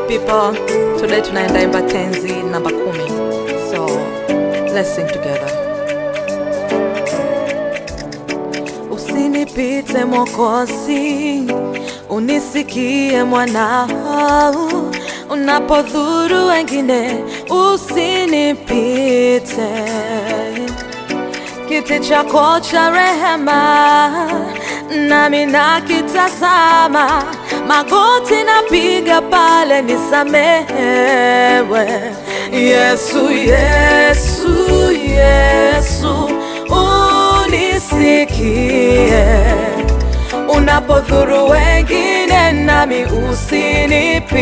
people, today tunaenda imba tenzi namba 10. So let's sing together. Usinipite Mwokozi, unisikie mwanao, unapodhuru wengine usinipite. Kiti chako cha rehema nami nakitazama, magoti napiga pale nisamehewe. Yesu, Yesu, Yesu, unisikie, unapodhuru wengine nami usinipite.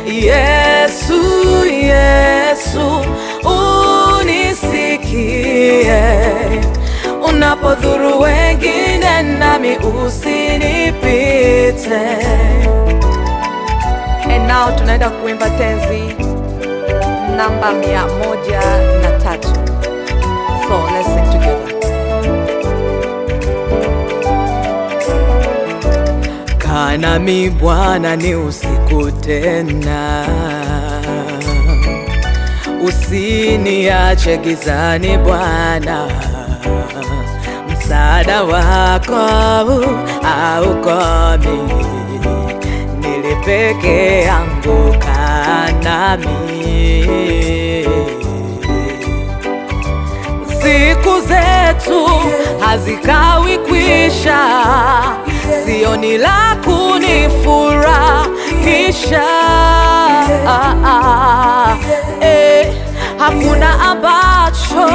Yesu, Yesu, unisikie, unapodhuru wengine nami usinipite. And now tunaenda kuimba tenzi namba 103. So let's sing together. Kaa nami Bwana ni usiku tena, usiniache gizani Bwana, msaada wako haukomi, nilipeke yangu kaa nami. Siku zetu hazikawi kwisha, sioni la kunifurahisha. Hakuna ambacho